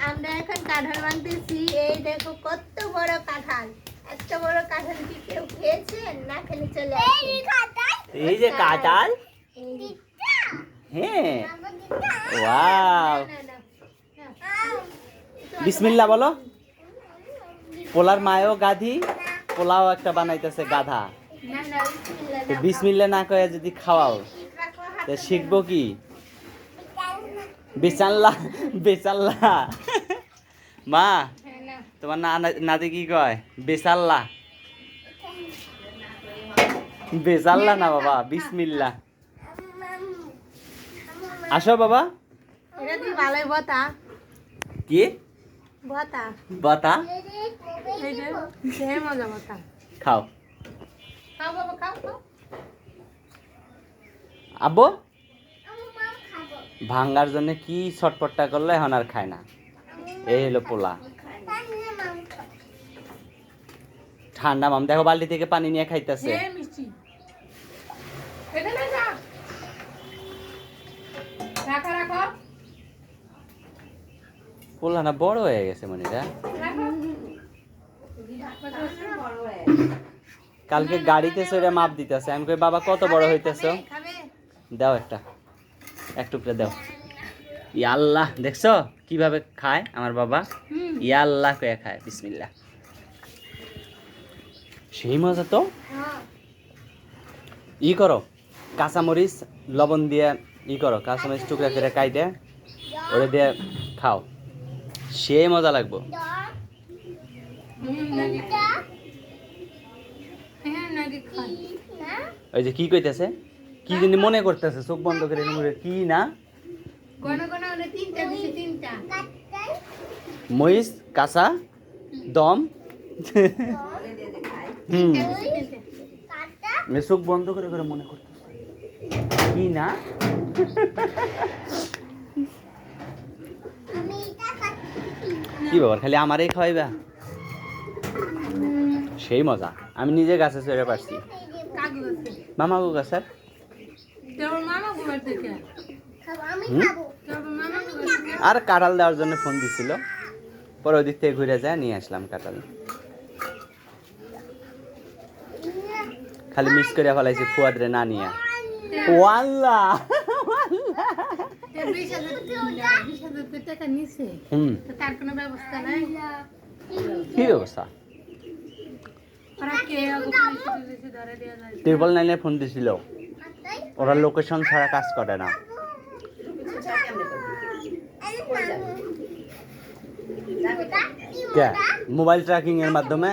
আমরা এখন কাঁঠাল ভাঙতেছি। এই দেখো কত বড় কাঁঠাল। এত বড় কাঁঠাল কি কেউ খেয়েছেন? না খেলে চলে আসুন। এই যে কাঁঠাল, হ্যাঁ, ওয়াও, বিসমিল্লাহ বলো। পোলার মায়ও গাধি, পোলাও একটা বানাইতেছে গাধা। তো বিসমিল্লাহ না কয়ে যদি খাওয়াও তো শিখবো কি? বেচাল্লা, বেচাল্লা। মা, তোমার নাতি কি কয়? বেচাল্লা, বেচাল্লা না বাবা, বিসমিল্লাহ। আসো বাবা। এটা তুই ভালোই বতা। কি বতা? বতা? এইটা সে মজা বতা। খাও খাও বাবা, খাও খাও। আব্বু ভাঙ্গার জন্য কি ছটপটটা করলো, এখন আর খায় না। এই হলো পোলা। ঠান্ডা মাম, দেখো বালতি থেকে পানি নিয়ে খাইতেছে। মিষ্টি এটা না যা, রাখো রাখো। পোলা না বড় হয়ে গেছে মনিরা। কালকে গাড়িতে চড়ে মাপ দিতেছে। আমি কই বাবা কত বড় হইতেছ? দাও একটা, এক টুকরা দাও। ইয়া আল্লাহ, দেখছো কিভাবে খায় আমার বাবা? ইয়া আল্লাহ কয়ে খায়, বিসমিল্লাহ। সেই মজা তো। ই করো, কাঁচামরিচ লবণ দিয়ে ই করো, কাঁচামরিচ টুকরা করে কাইটে ওরে দিয়ে খাও, সেই মজা লাগবো। ওই যে কি কইতেছে, কি জানি মনে করতেছে, চোখ বন্ধ করে কি না মরিচ কাঁচা দম। চোখ বন্ধ করে করে মনে করতেছে কি না। কি বাবা, খালি আমারই খাওয়াইবা? সেই মজা। আমি নিজে গাছে চড়ে পারছি। মামা গো গাছের আর কাঁঠাল দেওয়ার জন্য ফোন দিছিল, পরে ওই দিক থেকে ঘুরে যায় নিয়ে আসলাম কাঁঠাল। খালি মিস করে ফেলাইছি ফুয়াদরে না নিয়ে। ওয়াল্লা কি ব্যবস্থা? ট্রিপল নাইনে ফোন দিছিল, ওরা লোকেশন ছাড়া কাজ করে না। মোবাইল ট্র্যাকিং এর মাধ্যমে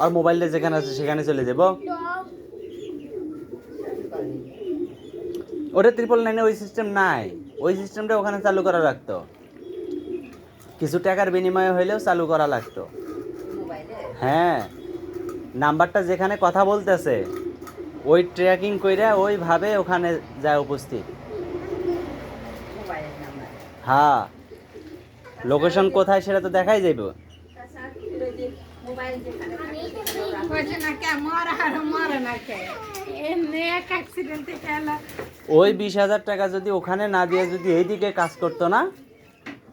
আর মোবাইলে যেখানে আছে সেখানে চলে যাব। ওটা ট্রিপল নাইনে ওই সিস্টেম নাই। ওই সিস্টেমটা ওখানে চালু করা লাগতো, কিছু টাকার বিনিময়ে হইলেও চালু করা লাগতো। হ্যাঁ, নাম্বারটা যেখানে কথা বলতেছে ওই ট্র্যাকিং কইরা ওইভাবে ওখানে যায় উপস্থিত। হ্যাঁ, লোকেশন কোথায় সেটা তো দেখাই যাইব। ওই 20,000 টাকা যদি ওখানে না দিয়ে যদি এইদিকে কাজ করতো না,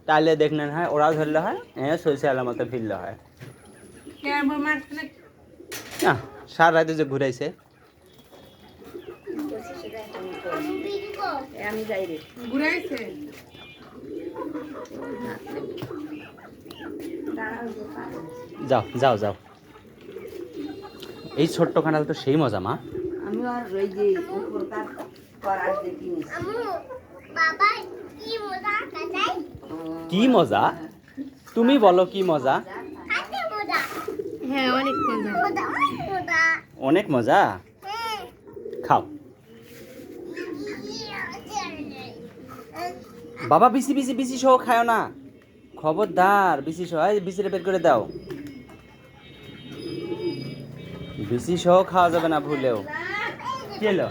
তাহলে দেখলেন হয় ওরা ধরলে হয়, সইসে আলামতে ফিরলে হয় না। সার রাতে যে ঘুরাইছে, যাও যাও যাও। এই ছোট্ট কাঁঠাল তো সেই মজা মা। কি মজা? তুমি বলো কি মজা? হ্যাঁ, অনেক মজা। অনেক মজা। খাও বাবা, বিসি বিসি বিসি সহ খাও না, খবরদার। বিসি সহ, বিসিরে বের করে দাও। বিসি সহ খাওয়া যাবে না ভুলেও। কি হলো?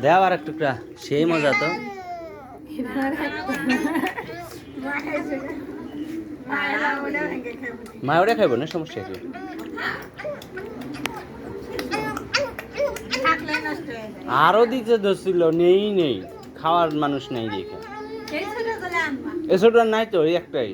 দেও আর এক টুকরা, সেই মজা তো। মা ওটা খাইব না, সমস্যা কি? নষ্ট হয়ে যায়। আরো দিতে ধরছিল, নেই খাওয়ার মানুষ নেই দেখে। সেই ছোট করে আনবা। এসবটা নাই তো, এই একটাই।